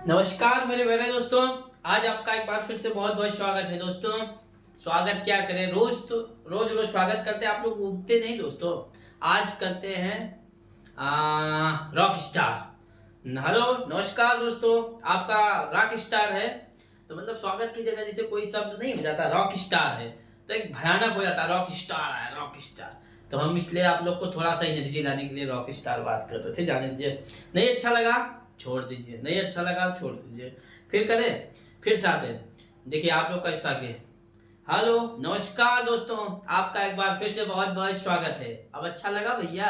नमस्कार मेरे प्यारे दोस्तों। आज आपका एक बार फिर से बहुत बहुत स्वागत है दोस्तों। स्वागत क्या करें, रोज रोज स्वागत करते हैं, आप लोग उगते नहीं दोस्तों। आज करते हैं रॉक स्टार। हेलो नमस्कार दोस्तों, आपका रॉक स्टार है तो मतलब स्वागत की जगह जैसे कोई शब्द नहीं हो जाता, रॉक स्टार है तो एक भयानक हो जाता, रॉक स्टार है रॉक स्टार। तो हम इसलिए आप लोग को थोड़ा सा एनर्जी लाने के लिए रॉक स्टार बात कर रहे थे, जाने दीजिए। नहीं अच्छा लगा छोड़ दीजिए, नहीं अच्छा लगा छोड़ दीजिए, फिर करें, फिर से आते हैं। देखिए आप लोग का हिस्सा आगे। हेलो नमस्कार दोस्तों, आपका एक बार फिर से बहुत बहुत स्वागत है। अब अच्छा लगा भैया,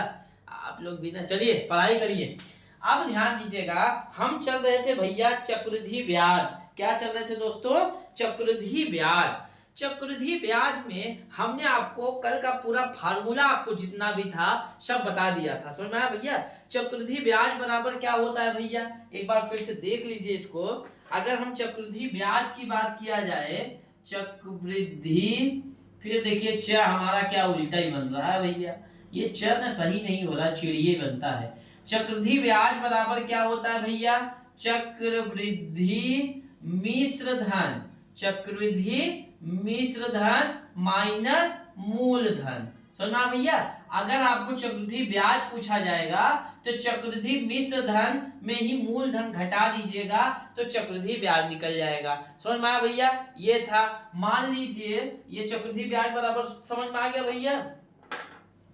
आप लोग भी ना, चलिए पढ़ाई करिए। अब ध्यान दीजिएगा, हम चल रहे थे भैया चक्रवृद्धि ब्याज। क्या चल रहे थे दोस्तों? चक्रवृद्धि ब्याज। चक्रवृद्धि ब्याज में हमने आपको कल का पूरा फार्मूला, आपको जितना भी था सब बता दिया था, समझ में आया भैया? चक्रवृद्धि ब्याज बराबर क्या होता है भैया, एक बार फिर से देख लीजिए इसको। अगर हम चक्रवृद्धि ब्याज की बात किया जाए, चक्रवृद्धि, फिर देखिए च हमारा क्या उल्टा ही बन रहा है भैया, ये च ना सही नहीं हो रहा, चिड़िए बनता है। चक्रवृद्धि ब्याज बराबर क्या होता है भैया? चक्रवृद्धि मिश्र धन, चक्रवृद्धि मिश्र धन माइनस मूलधन। समझना भैया, अगर आपको चक्रवृद्धि ब्याज पूछा जाएगा तो चक्रवृद्धि मिश्र धन में ही मूलधन घटा दीजिएगा तो चक्रवृद्धि ब्याज निकल जाएगा। समझ में आया भैया? ये था, मान लीजिए ये चक्रवृद्धि ब्याज बराबर, समझ में आ गया भैया?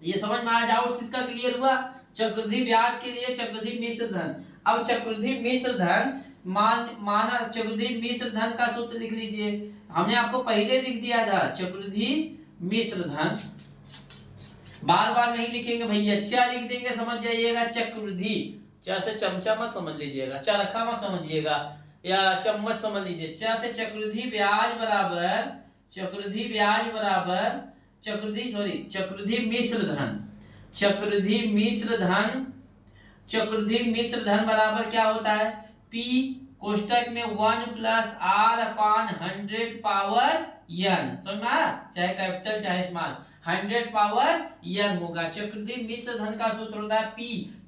ये समझ में आ जाओ, इसका क्लियर हुआ। चक्रवृद्धि ब्याज के लिए चक्रवृद्धि मिश्र धन। अब चक्रवृद्धि मिश्र धन माना चक्रवृद्धि मिश्र धन का सूत्र लिख लीजिए, हमने आपको पहले लिख दिया था। चक्रवृद्धि मिश्र धन बार बार नहीं लिखेंगे भैया, चा लिख देंगे, समझ जाइएगा। चक्रवृद्धि, चा से चमचा मत समझ लीजिएगा, चरखा मत समझिएगा या चम्मच समझ लीजिए। चा से चक्रवृद्धि ब्याज बराबर, चक्रवृद्धि ब्याज बराबर चक्रवृद्धि मिश्र धन, चक्रवृद्धि मिश्र धन, चक्रवृद्धि मिश्र धन बराबर क्या होता है? P कोष्टक में 1 plus R upon 100 power n। समझ में आया? चाहे कैपिटल चाहे स्मॉल, 100 पावर n होगा। चक्रवृद्धि मिश्र धन का सूत्र होता है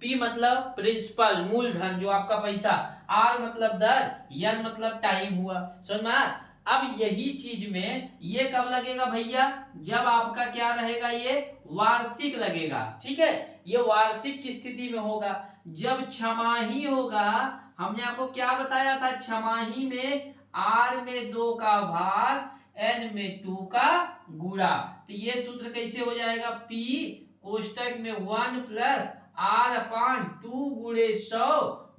P मतलब प्रिंसिपल, मूलधन जो आपका पैसा, R मतलब दर, n मतलब टाइम हुआ। समझ में आया? अब यही चीज में ये कब लगेगा भैया? जब आपका क्या रहेगा, ये वार्षिक लगेगा। ठीक है, ये वार्षिक की स्थिति में होगा। जब छमाही होगा, हमने आपको क्या बताया था? छमाही में r में 2 का भाग n में 2 का गुणा। तो ये सूत्र कैसे हो जाएगा? P कोष्टक में 1 प्लस r अपान 2 गुणे 100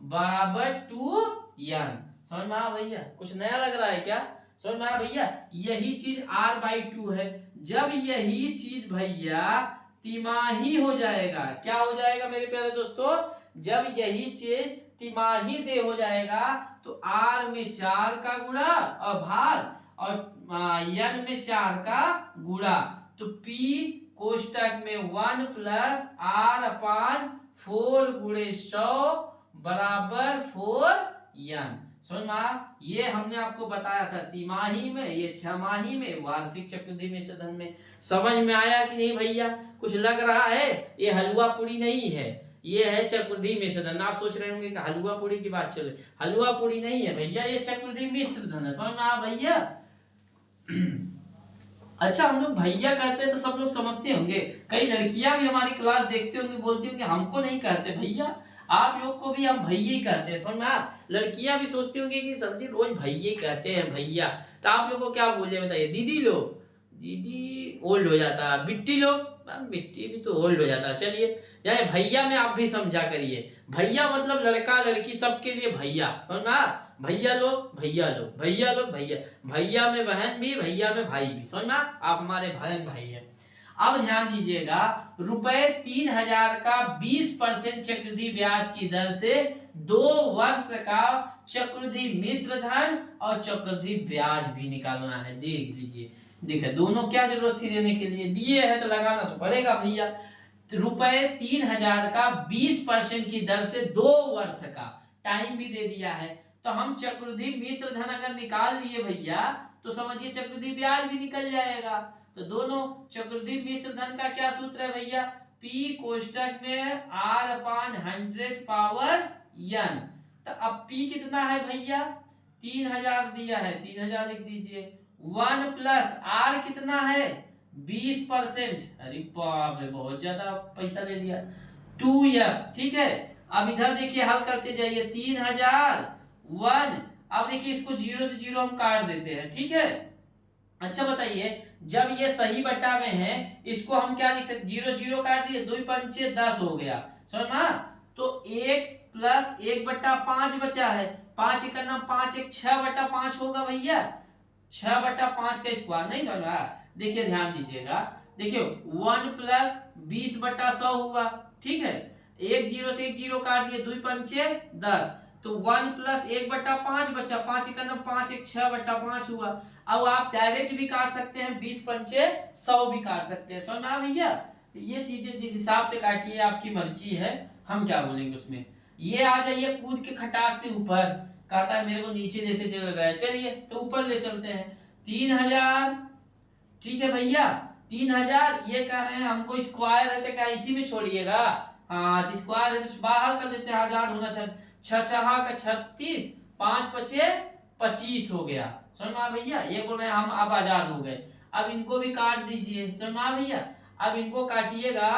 बराबर 2n। समझ में आया भैया? कुछ नया लग रहा है क्या? समझ में आया भैया? यही चीज r/2 है। जब यही चीज भैया तिमाही हो जाएगा, क्या हो जाएगा मेरे प्यारे दोस्तों? जब यही चीज तिमाही दे हो जाएगा तो r में 4 का गुणा और भाग और n में 4 का गुणा, तो p कोष्टक में 1 प्लस r अपान 4 गुणे 100 बराबर 4n। समझ में आया? ये हमने आपको बताया था तिमाही में, ये छमाही में, वार्षिक चक्रवृद्धि मिश्र धन में। समझ में आया कि नहीं भैया? कुछ लग रहा है? ये हलवा पूरी नहीं है, ये है चक्रवृद्धि मिश्र धन। आप सोच रहे होंगे कि हलवा पूरी की बात चल रही, हलवा पूरी नहीं है भैया, ये चक्रवृद्धि मिश्र धन है। समझ में आया भैया? अच्छा, हम लोग भैया कहते हैं तो सब लोग समझते होंगे, कई लड़कियां भी हमारी क्लास देखते होंगे, बोलती होंगे हमको नहीं कहते भैया, आप लोग को भी हम भैया ही कहते हैं। समझ में आया? लड़कियां भी सोचती होंगी कि सर जी रोज भैया कहते हैं भैया, तो आप लोग को क्या बोले बताइए? दीदी लोग, दीदी ओल्ड हो जाता है, बिट्टी लोग, बिट्टी भी तो ओल्ड हो जाता है। चलिए यानी भैया में आप भी समझा करिए, भैया मतलब लड़का लड़की सबके लिए भैया। समझ में आया? भैया लोग भैया लोग भैया लोग भैया, भैया में बहन भी, भैया में भाई भी। समझ में? आप हमारे बहन भाई हैं। अब ध्यान दीजिएगा, रुपए 3000 का 20% चक्रवृद्धि ब्याज की दर से 2 वर्ष का चक्रवृद्धि मिश्र धन और चक्रवृद्धि ब्याज भी निकालना है। देख लीजिए, देखिए दोनों क्या जरूरत थी देने के लिए, दिए है तो लगाना तो पड़ेगा भैया। तो रुपए 3000 का 20% की दर से 2 वर्ष का टाइम भी दे दिया है, तो हम चक्रवृद्धि मिश्र धन अगर निकाल लिए भैया तो समझिए चक्रवृद्धि ब्याज भी निकल जाएगा। तो दोनों चक्रवृद्धि मिश्र धन का क्या सूत्र है भैया? P कोष्टक में r अपान 100 पावर n। तो अब P कितना है भैया, 3000 दिया है, 3000 लिख दीजिए। 1 प्लस R कितना है, 20%। अरे बाप रे, बहुत ज्यादा पैसा ले लिया। 2s, ठीक है। अब इधर देखिए हल करते जाइए, 3000 1। अब देखिए इसको 0 से 0 हम काट देते हैं, ठीक है। अच्छा बताइए, जब ये सही बट्टा में है इसको हम क्या लिख सकते, 0 0 काट दिए, 2 पंचे 10 हो गया, समझ। तो x प्लस 1/5 बचा है, 5 एक का नाम 5 एक 6/5 होगा भैया, 6/5 का स्क्वायर, नहीं समझ रहा। देखिए ध्यान दीजिएगा, देखियो 1 प्लस 20/100 हुआ, ठीक है। एक 0 से एक 0 काट दिए, 2 पंचे 10, तो 1 प्लस 1/5 बचा, 5 एक का नाम 5 एक 6/5 हुआ। अब आप डायरेक्ट भी काट सकते हैं, 20 पंचे 100 भी काट सकते हैं, समझ में भैया। तो ये चीजें जिस हिसाब से काटिए आपकी मर्जी है, हम क्या बोलेंगे उसमें। ये आ जाइए कूद के खटाक से ऊपर, कहता है मेरे को नीचे लेते चल रहा है, चलिए तो ऊपर ले चलते हैं। 3000, ठीक है भैया, 3000। ये कह रहे हैं हमको स्क्वायर है तो क्या इसी में छोड़िएगा, हाँ तो स्क्वायर है तो बाहर कर देते हैं, 1000 होना चाहिए। 6 छहा का 36, 5 पचे 25 हो गया, समझ में भैया। ये बोल रहे हैं हम अब आजाद हो गए। अब इनको भी काट दीजिए, समझ में भैया। अब इनको काटिएगा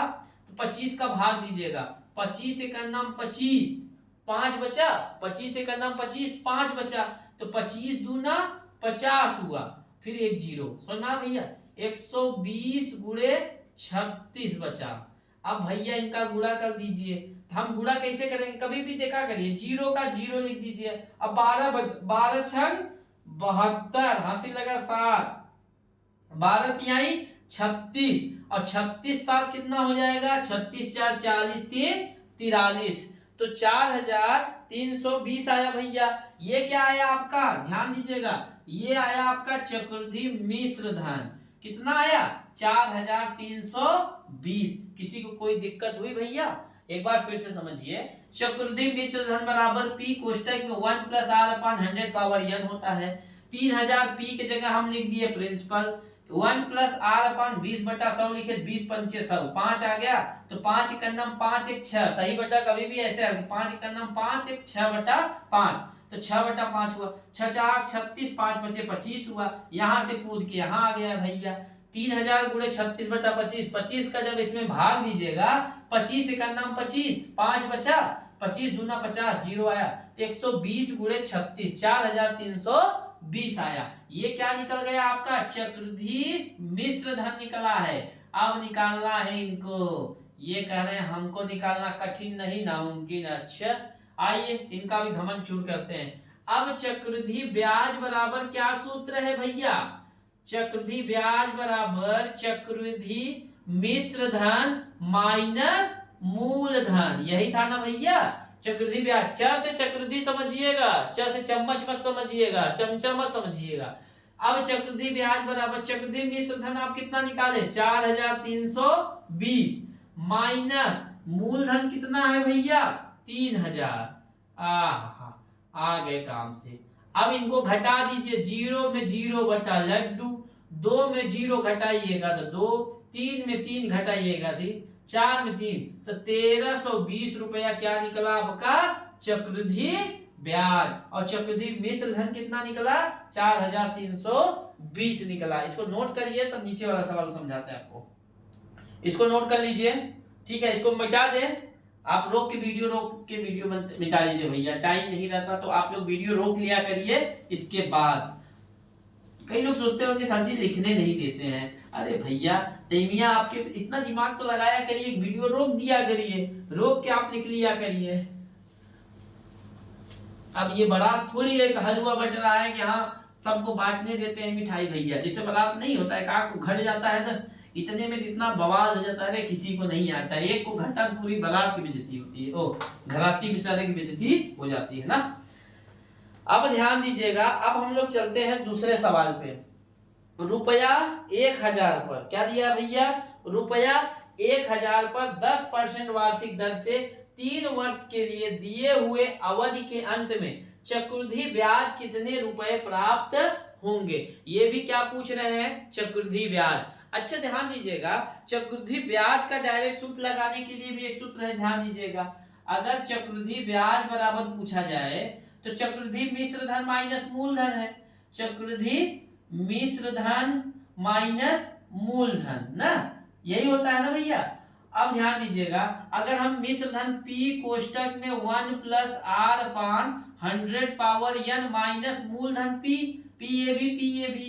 तो 25 का भाग दीजिएगा, 25 से का नाम 25, 5 बचा, 25 से का नाम 25, 5 बचा, तो 25 दूना 50 हुआ, फिर एक 0, सुनना भैया। 120 गुणे 36 बचा। अब भैया इनका गुणा कर दीजिए, तो हम गुणा कैसे करेंगे, कभी भी देखा करिए, 0 का 0 लिख दीजिए। अब 12 छंग 72, हासिल लगा 7, 12 तिहाई 36, और 36 साल कितना हो जाएगा, 36 4 40 3 43, तो 4320 आया भैया। ये क्या आया आपका, ध्यान दीजिएगा, ये आया आपका चक्रवृद्धि मिश्र धन। कितना आया, 4320। किसी को कोई दिक्कत हुई भैया, एक बार फिर से समझिए। चक्रवृद्धि मिश्र धन बराबर P कोष्टक में 1 plus R upon 100 power n होता है। 3000 P की जगह हम लिख दिए प्रिंसिपल, 1 प्लस R अपॉन 20/100 लिखे, 20 पंचे 100, 5 आ गया, तो 5 का नाम 5 एक 6, सही बटा कभी भी ऐसे है, 5 का नाम 5 एक 6/5, तो 6/5 हुआ। 6 4 36, 5 बचे 25 हुआ। यहां से कूद के यहां आ गया भैया, 3000 गुणे 36/25, 25 का जब इसमें भाग दीजिएगा, 25 से का नाम 25, 5 बचा, 25 दूना 50, 0 आया, तो 120 गुणे 36, 4320 आया। ये क्या निकल गया आपका, चक्रवृद्धि मिश्र धन निकला है। अब निकालना है इनको, ये कह रहे हैं हमको निकालना कठिन नहीं नामुमकिन। अच्छा आइए इनका भी घमंड चूर करते हैं। अब चक्रवृद्धि ब्याज बराबर क्या सूत्र है भैया, चक्रवृद्धि ब्याज बराबर चक्रवृद्धि मिश्र धन माइनस मूलधन, यही था ना भैया। चक्रवृद्धि ब्याज, च से चक्रवृद्धि समझिएगा, च से चम्मच मत समझिएगा, चमचा मत समझिएगा। अब चक्रवृद्धि ब्याज बराबर चक्रवृद्धि मिश्र धन आप कितना निकाले, 4320 माइनस मूलधन कितना है भैया, 3000। आ गए काम से। अब इनको घटा दीजिए, 0 में 0 बटा लड्डू, 2 में 0 घटाइएगा तो 2, 3 में 3 घटाइएगा 3, 4 में 3, तो 1320 रुपया क्या निकला आपका, चक्रवृद्धि ब्याज। और चक्रवृद्धि मिश्र धन कितना निकला, 4320 निकला। इसको नोट करिए, तब नीचे वाला सवाल समझाते हैं आपको। इसको नोट कर लीजिए, ठीक है। इसको मिटा दे, आप रोक के वीडियो मिटा लीजिए भैया, टाइम नहीं रहता तो आप लोग वीडियो रोक लिया करिए। इसके बाद कई लोग सोचते हो कि सर जी लिखने नहीं देते हैं, अरे भैया टेमिया आपके इतना दिमाग तो लगाया करिए, वीडियो रोक दिया करिए, रोक के आप लिख लिया करिए। अब ये बारात थोड़ी एक हलवा बट रहा है कि हाँ सबको बांटने देते हैं मिठाई भैया, जिससे बारात नहीं होता है, काक को घट जाता है ना, इतने में इतना बवाल हो जाता है, किसी को नहीं आता है, एक को घटा तो पूरी बारात की बेइज्जती होती है, ओ घराती बेचारे की बेइज्जती हो जाती है ना। अब ध्यान दीजिएगा, अब हम लोग चलते हैं दूसरे सवाल पे। रुपया 1000 पर क्या दिया भैया, रुपया 1000 पर 10% वार्षिक दर से 3 वर्ष के लिए दिए हुए अवधि के अंत में चक्रवृद्धि ब्याज कितने रुपए प्राप्त होंगे। ये भी क्या पूछ रहे हैं, चक्रवृद्धि ब्याज। अच्छा ध्यान दीजिएगा, चक्रवृद्धि ब्याज का डायरेक्ट सूत्र लगाने के लिए भी एक सूत्र है, ध्यान दीजिएगा। अगर चक्रवृद्धि ब्याज बराबर पूछा जाए तो चक्रवृद्धि मिश्र धन माइनस मूलधन है, चक्रवृद्धि मिश्र धन माइनस मूलधन ना, यही होता है ना भैया। अब ध्यान दीजिएगा, अगर हम मिश्र धन P कोष्टक में 1 प्लस R अपान 100 पावर n माइनस मूलधन P, PAB।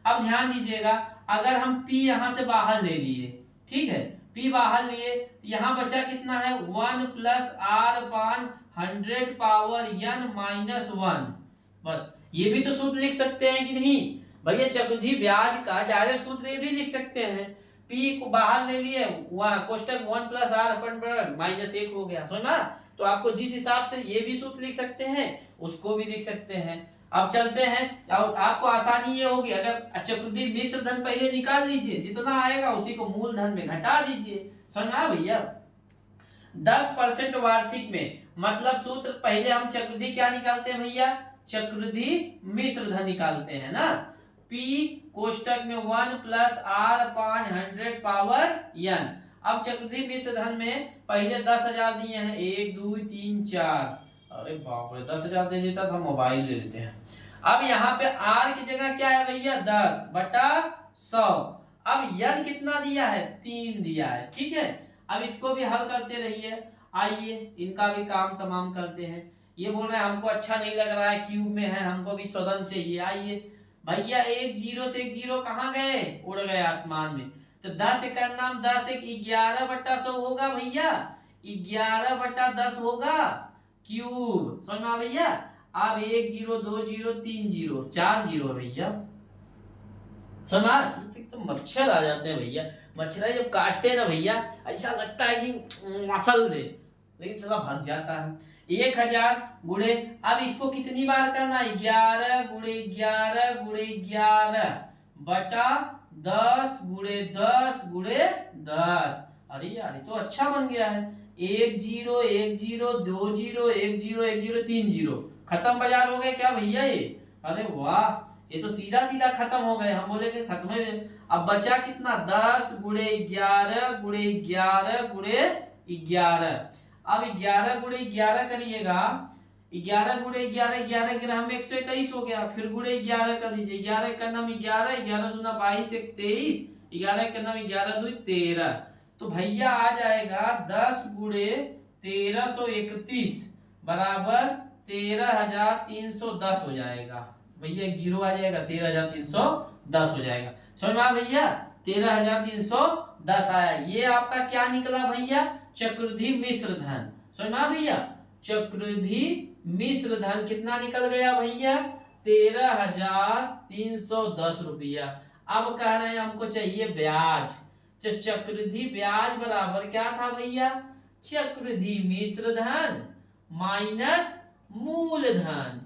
अब ध्यान दीजिएगा, अगर हम P यहां से बाहर ले लिए, ठीक है, P बाहर लिए, यहां बचा कितना है 1 प्लस R अपान 100 पावर n माइनस 1। बस ये भी तो सूत्र लिख सकते हैं कि नहीं भैया, चक्रवृद्धि ब्याज का डायरेक्ट सूत्र ये भी लिख सकते हैं। P को बाहर ले लिए, वहां कोष्टक 1 प्लस R अपन माइनस 1 हो गया, समझ ना। तो आपको जिस हिसाब से ये भी सूत्र लिख सकते हैं उसको भी लिख सकते हैं। अब चलते हैं, आपको आसानी ये होगी, अगर चक्रवृद्धि मिश्र धन पहले निकाल लीजिए, जितना आएगा उसी को मूलधन में घटा दीजिए, समझा भैया। 10% वार्षिक में मतलब सूत्र पहले हम चक्रवृद्धि क्या निकालते हैं भैया, चक्रवृद्धि मिश्र धन निकालते हैं ना। P कोष्टक में 1 प्लस R अपान 100 पावर n। अब चक्रवृद्धि मिश्र धन में पहले 10,000 दिए हैं, 1 2 3 4, अरे बाप रे 10,000 दे देता तो हम मोबाइल ले लेते हैं। अब यहाँ पे R की जगह क्या है भैया 10 बटा 100। अब n कितना दिया है 3 दिया है, ठीक है। अब इसको भी हल करते रहिए, आइए इनका भी काम तमाम करते हैं। ये बोल रहे हैं हमको अच्छा नहीं लग रहा है, क्यूब में है, हमको भी सदन चाहिए। आइए भैया, एक जीरो से एक जीरो कहाँ गए, उड़ गए आसमान में। तो 10 का नाम 10 एक 11 बटा 100 होगा भैया, 11 बटा 10 होगा क्यूब, समझना भैया। अब 1 जीरो 2 जीरो 3 जीरो 4 जीरो है भैया, समझा। तो मच्छर आ जाते हैं भैया, मच्छर जब काटते हैं ना भैया ऐसा लगता है कि मसल दे, लेकिन थोड़ा भाग जाता है। 1000 गुणे, अब इसको कितनी बार करना है 11 गुणे 11 गुणे 11 बटा 10 गुणे 10 गुणे 10। अरे यार ये तो अच्छा बन गया है। 1 0 1 0 2 0 1 0 1 0 3 0, खत्म बाजार हो गए क्या भैया ये। अरे वाह, ये तो सीधा सीधा खत्म हो गए, हम बोले कि खत्म है। अब बचा कितना 10 गुणे 11 गुणे 11 गुणे 11। अब 11 गुणे 11 करिएगा, 11 गुणे 11 11 ग्राम 121 हो गया। फिर गुणे 11 कर दीजिए, 11 का नाम 11 11 दूना 22 1 23, 11 का नाम 11 2 13। तो भैया आ जाएगा 10 गुणे 1331 बराबर 13,310 हो जाएगा भैया, एक जीरो आ जाएगा 13,310 हो जाएगा, समझ में भैया। 13,310 आया, ये आपका क्या निकला भैया, चक्रवृद्धि मिश्र धन, समझ में भैया। चक्रवृद्धि मिश्र धन कितना निकल गया भैया 13,310 रुपया। अब कह रहे हैं हमको चाहिए ब्याज, तो चक्रवृद्धि ब्याज बराबर क्या था भैया, चक्रवृद्धि मिश्र धन माइनस मूलधन।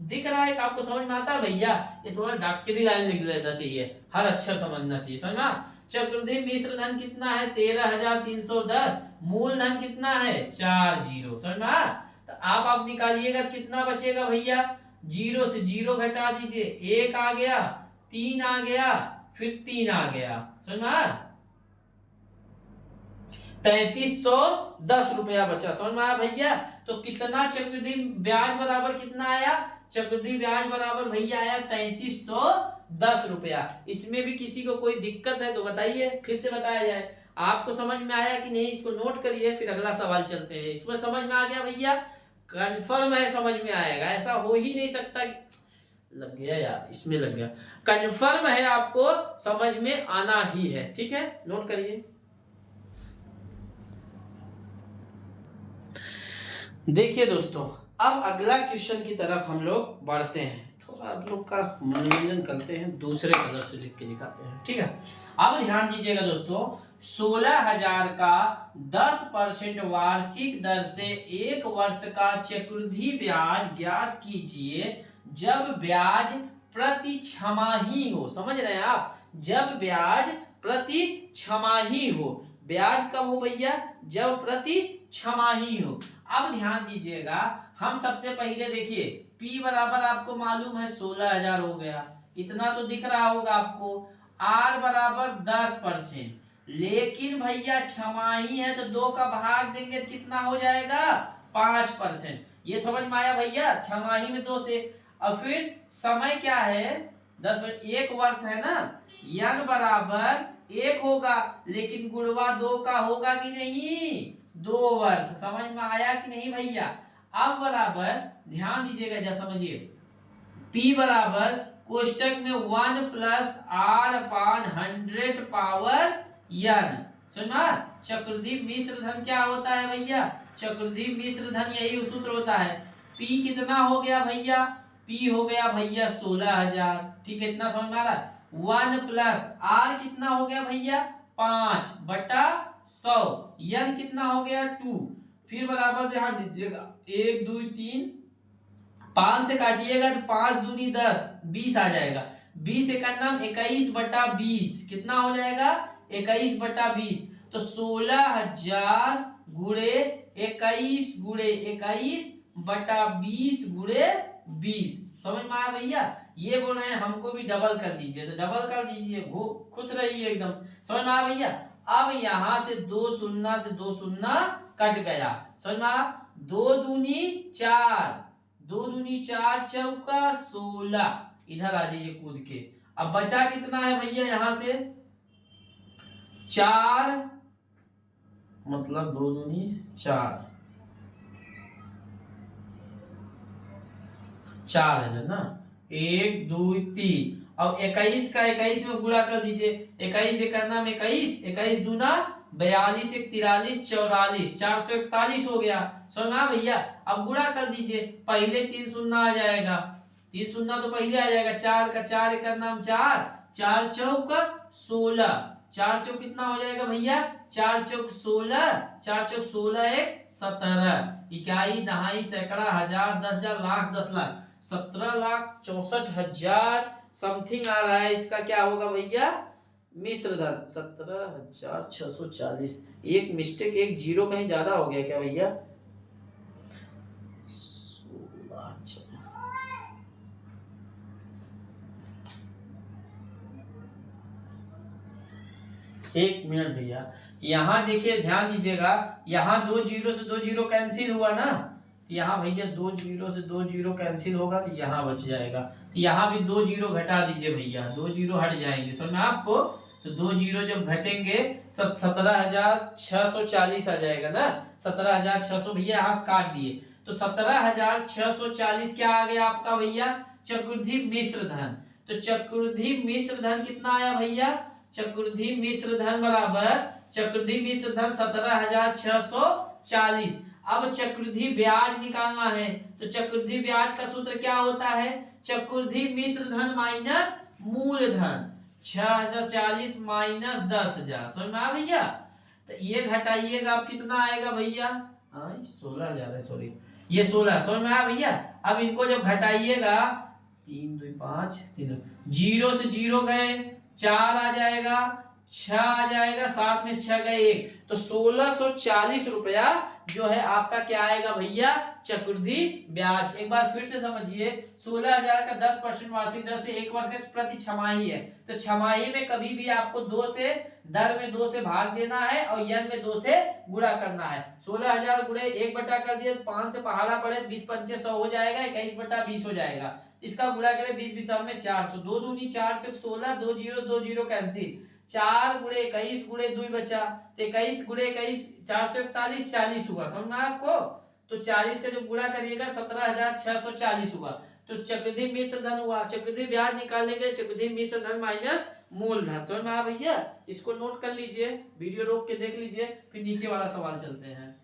दिख रहा है कि आपको समझ में आता है भैया, ये थोड़ा डॉक्टरी लाइन लिख लेना चाहिए, हर अक्षर समझना चाहिए, समझना। चक्रवृद्धि मिश्र धन कितना है 13,310, मूलधन कितना है 4 जीरो, समझना। तो आप निकालिएगा तो कितना बचेगा भैया, जीरो से जीरो घटा दीजिए, 1 आ गया, 3 आ गया, फिर 3 आ गया, समझना। 3,310 रुपया बचा, समझ में आया भैया। तो कितना चक्रवृद्धि ब्याज बराबर कितना आया, चक्रवृद्धि ब्याज बराबर भैया आया 3,310 रुपया। इसमें भी किसी को कोई दिक्कत है तो बताइए, फिर से बताया जाए। आपको समझ में आया कि नहीं, इसको नोट करिए, फिर अगला सवाल चलते हैं। इसमें समझ में आ गया भैया, कंफर्म है समझ में आएगा, ऐसा हो ही नहीं सकता कि लग गया यार, इसमें लग गया, कंफर्म है आपको समझ में आना ही है, ठीक है, नोट करिए। देखिए दोस्तों, अब अगला क्वेश्चन की तरफ हम लोग बढ़ते हैं। थोड़ा आप लोग का मनोरंजन करते हैं, दूसरे कलर से लिख के दिखाते हैं, ठीक है। अब ध्यान दीजिएगा दोस्तों, 16,000 का 10% वार्षिक दर से 1 वर्ष का चक्रवृद्धि ब्याज ज्ञात कीजिए जब ब्याज प्रति छमाही हो। समझ रहे हैं आप, जब ब्याज प्रति छमाही हो। ब्याज कब हो भैया, जब प्रति छमाही हो। अब ध्यान दीजिएगा, हम सबसे पहले देखिए P बराबर आपको मालूम है 16,000 हो गया, इतना तो दिख रहा होगा आपको। R बराबर 10%, लेकिन भैया छमाही है तो 2 का भाग देंगे तो कितना हो जाएगा 5%। ये समझ में आया भैया, छमाही में 2 से। और फिर समय क्या है 10 मिनट, 1 वर्ष है ना, यन बराबर 1 होगा, लेकिन गुणवा 2 का होगा कि नहीं, 2 वर्ष। समझ में आया कि नहीं भैया। अब बराबर ध्यान दीजिएगा, जरा समझिए, P बराबर कोष्टक में 1 plus R upon 100 power n। सुना, चक्रधि मिश्र धन क्या होता है भैया, चक्रधि मिश्र धन यही सूत्र होता है। P कितना हो गया भैया, P हो गया भैया 16,000। ठीक है, इतना समझ में आ रहा है। 1 प्लस आर कितना हो गया भैया 5/100, n कितना हो गया 2। फिर बराबर ध्यान दीजिएगा, 1 2 3, 5 से काटिएगा तो 5 दूनी 10, 20 आ जाएगा। 20 का नाम 21/20 कितना हो जाएगा 21/20। तो 16,000 गुणे 21 गुणे 21/20 गुणे 20। समझ में आया भैया। ये बोल रहे हैं हमको भी डबल कर दीजिए, तो डबल कर दीजिए, खुश रहिए एकदम। समझ में आया भैया। अब यहां से 2 शून्य से 2 शून्य कट गया। समझ में आया। 2 दूनी 4, 2 दूनी 4 चौका 16। इधर आ जाइए कूद के। अब बचा कितना है भैया, यहां से 4, मतलब 2 दूनी 4, 4 है ना, 1 2 3। अब 21 का 21 में गुणा कर दीजिए, 21 एक नाम 21, 21 दूना 42, 1 43, 44, 441 हो गया। सुना भैया। अब गुणा कर दीजिए, पहले 3 शून्य आ जाएगा, 3 शून्य तो पहले आ जाएगा, 4 का 4 एक नाम 4, 4 चौक 16, 4 चौक कितना हो जाएगा भैया 4 चौक 16, 4 चौक 16 1 17, इकाई दहाई सैकड़ा हजार 10,000 लाख 10 लाख 17,64,000 समथिंग आ रहा है। इसका क्या होगा भैया मिश्र धन 17,640। एक मिस्टेक, एक जीरो कहीं ज्यादा हो गया क्या भैया। 1 मिनट भैया, यहाँ देखिए ध्यान दीजिएगा, यहाँ 2 जीरो से 2 जीरो कैंसिल हुआ ना, तो यहाँ भैया 2 जीरो से 2 जीरो कैंसिल होगा तो यहाँ बच जाएगा। तो यहाँ भी 2 जीरो घटा दीजिए भैया, 2 जीरो हट जाएंगे। समझ में आपको। तो 2 जीरो जब घटेंगे सब 17,640 आ जाएगा ना, 17,600 भैया यहाँ से काट दिए, तो 17,640 क्या आ गया आपका भैया चक्रवृद्धि मिश्र धन। तो चक्रवृद्धि मिश्र धन कितना आया भैया, चक्रवृद्धि मिश्र धन बराबर चक्रवृद्धि मिश्र धन 17,640। अब चक्रवृद्धि ब्याज निकालना है, तो चक्रवृद्धि ब्याज का सूत्र क्या होता है, चक्रवृद्धि मिश्र धन माइनस मूल धन, 6,040 माइनस 10,000। समझ में आ भैया। तो ये घटाइएगा आप कितना आएगा भैया 16,000 है, सॉरी ये 16। समझ में आया भैया। अब इनको जब घटाइएगा 3 2 5 3, जीरो से जीरो गए 4 आ जाएगा, 6 आ जाएगा, 7 में 6 गए 1, तो 1640 रुपया जो है आपका क्या आएगा भैया चक्रवृद्धि ब्याज। एक बार फिर से समझिए, 16,000 का 10% वार्षिक दर से 1 वर्ष का प्रति छमाही है, तो छमाही में कभी भी आपको 2 से दर में 2 से भाग देना है और यन में 2 से गुणा करना है। 16,000 गुणे 1 बटा कर दिए, 5 से पहाड़ा पड़े 20 पंचे 100 हो जाएगा, 21/20 हो जाएगा। इसका गुणा करें 20 20 में 400, 2 दूनी 4 चौक 16, 2 जीरो 2 जीरो कैंसिल, 4 गुणे 21 गुणे 2 बचा, तो 21 गुणे 21 441 40 हुआ। समझ में आपको। तो 40 का जब गुणा करिएगा 17,640 हुआ, तो चक्रवृद्धि मिश्र धन हुआ। चक्रवृद्धि ब्याज निकालने के लिए चक्रवृद्धि मिश्र धन माइनस मूल धन। समझ में आया भैया। इसको नोट कर लीजिए, वीडियो रोक के देख लीजिए, फिर नीचे वाला सवाल चलते हैं।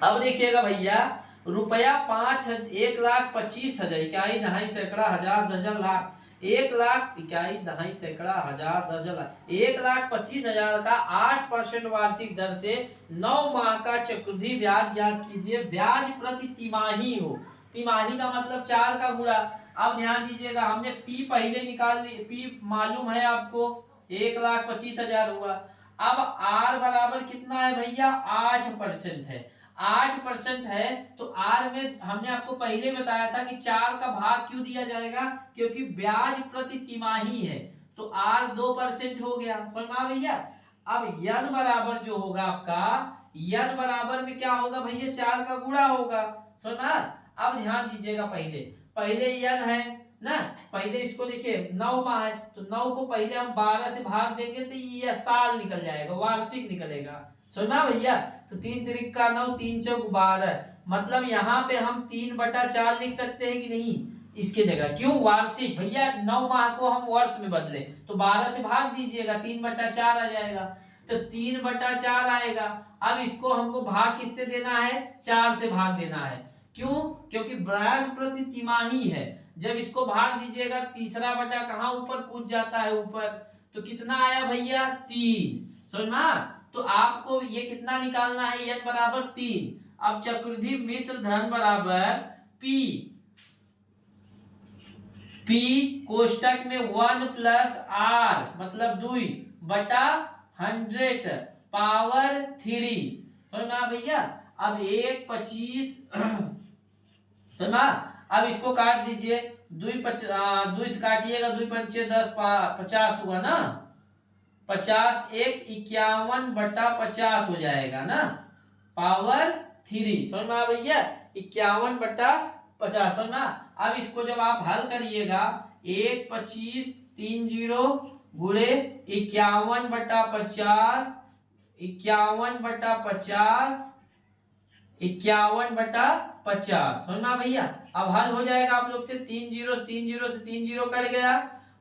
अब देखिएगा भैया, रुपया 1,25,000 इकाई दहाई सैकड़ा हजार 10,000 लाख, 1,00,000 इकाई दहाई सैकड़ा हजार 10,000 लाख, 1,25,000 का 8% वार्षिक दर से 9 माह का चक्रवृद्धि ब्याज ज्ञात कीजिए। ब्याज प्रति तिमाही हो, तिमाही का मतलब 4 का गुणा। अब ध्यान दीजिएगा, हमने पी पहले निकाल ली, पी मालूम है आपको 1,25,000 हुआ। अब आर बराबर कितना है भैया, 8% है। 8% है तो आर में हमने आपको पहले बताया था कि 4 का भाग क्यों दिया जाएगा, क्योंकि ब्याज प्रति तिमाही है, तो आर 2% हो गया। समझ में आ भैया। अब यन बराबर जो होगा आपका, यन बराबर में क्या होगा भैया, 4 का गुणा होगा। समझ में। अब ध्यान दीजिएगा, पहले पहले यन है ना, पहले इसको देखिए 9 माह है, तो 9 को पहले हम 12 से भाग देंगे तो ये साल निकल जाएगा, वार्षिक निकलेगा। सुना भैया। तो 3 त्रिक का 9, 3 चौक 12, मतलब यहाँ पे हम 3/4 लिख सकते हैं कि नहीं इसके जगह, क्यों, वार्षिक भैया, 9 माह को हम वर्ष में बदले तो 12 से भाग दीजिएगा, 3/4 आ जाएगा, तो 3/4 आएगा। अब इसको हमको भाग किससे देना है, 4 से भाग देना है। क्यों, क्योंकि ब्याज प्रति तिमाही है। जब इसको भाग दीजिएगा, तीसरा बटा कहाँ ऊपर कूद जाता है ऊपर, तो कितना आया भैया, 3। सुनना, तो आपको ये कितना निकालना है, n बराबर 3। अब चक्रवृद्धि मिश्र धन बराबर P, P कोष्टक में 1 + R मतलब 2 बटा 100 पावर 3। समझ भैया। अब 1/25 सुना। अब इसको काट दीजिए, 2 से काटिएगा, 2×5 = 10, 50 हुआ ना, 50 1 51/50 हो जाएगा ना, पावर 3। समझ में भैया, 51/50। समझ में। अब इसको जब आप हल करिएगा, 1/25 30 गुणे 51/50, 51/50, 51/50। समझना भैया। अब हल हो जाएगा आप लोग से, 3 0 से 3 0 से 3 0 कट गया,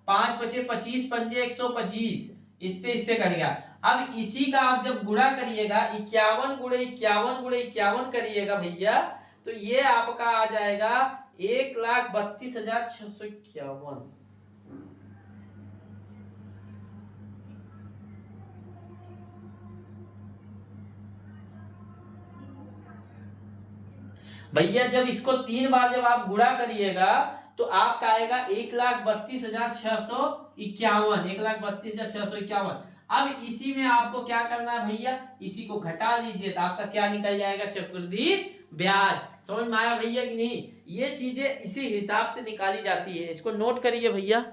5 × 25 पंजे 125, इससे इससे कट गया। अब इसी का आप जब गुणा करिएगा, 51 × 51 × 51 करिएगा भैया, तो ये आपका आ जाएगा 1,32,651। भैया जब इसको 3 बार जब आप गुणा करिएगा तो आपका आएगा 1,32,651, 1,32,651। अब इसी में आपको क्या करना है भैया, इसी को घटा लीजिए तो आपका क्या निकल जाएगा, चक्रवृद्धि ब्याज। समझ में आया भैया कि नहीं। ये चीजें इसी हिसाब से निकाली जाती है, इसको नोट करिए भैया।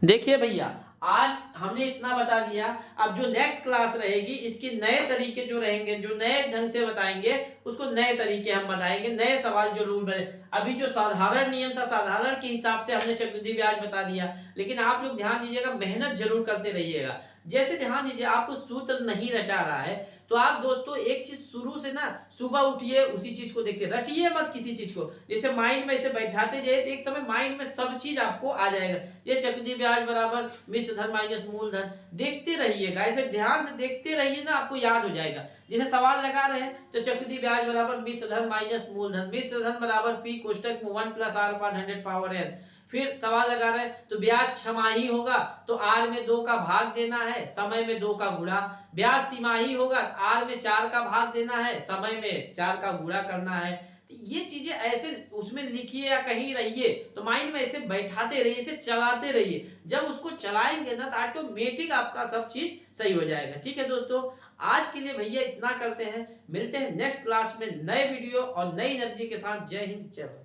देखिए भैया, आज हमने इतना बता दिया। अब जो नेक्स्ट क्लास रहेगी, इसके नए तरीके जो रहेंगे, जो नए ढंग से बताएंगे, उसको नए तरीके हम बताएंगे, नए सवाल जो रूल बने। अभी जो साधारण नियम था, साधारण के हिसाब से हमने चक्रवृद्धि ब्याज बता दिया, लेकिन आप लोग ध्यान दीजिएगा, मेहनत जरूर करते रहिएगा। जैसे ध्यान दीजिए, आपको सूत्र नहीं रटा रहा है तो आप दोस्तों एक चीज शुरू से ना, सुबह उठिए उसी चीज को देखते, रटिए मत किसी चीज को, जैसे माइंड में ऐसे बैठाते जाइए तो एक समय माइंड में सब चीज आपको आ जाएगा। ये चक्रवृद्धि ब्याज बराबर मिश्र धन माइनस मूलधन, देखते रहिएगा, ऐसे ध्यान से देखते रहिए ना, आपको याद हो जाएगा। जैसे सवाल लगा रहे हैं तो चक्रवृद्धि ब्याज बराबर मिश्र धन माइनस मूलधन, मिश्र धन बराबर P कोष्टक में 1 + R / 100 पावर n। फिर सवाल लगा रहे हैं तो ब्याज छमाही होगा तो आर में 2 का भाग देना है, समय में 2 का गुणा। ब्याज तिमाही होगा, आर में 4 का भाग देना है, समय में 4 का गुणा करना है। तो ये चीजें ऐसे उसमें लिखिए या कहीं रहिए, तो माइंड में ऐसे बैठाते रहिए, इसे चलाते रहिए। जब उसको चलाएंगे ना तो ऑटोमेटिक आपका सब चीज सही हो जाएगा। ठीक है दोस्तों, आज के लिए भैया इतना करते हैं, मिलते हैं नेक्स्ट क्लास में नए वीडियो और नई एनर्जी के साथ। जय हिंद, जय भारत।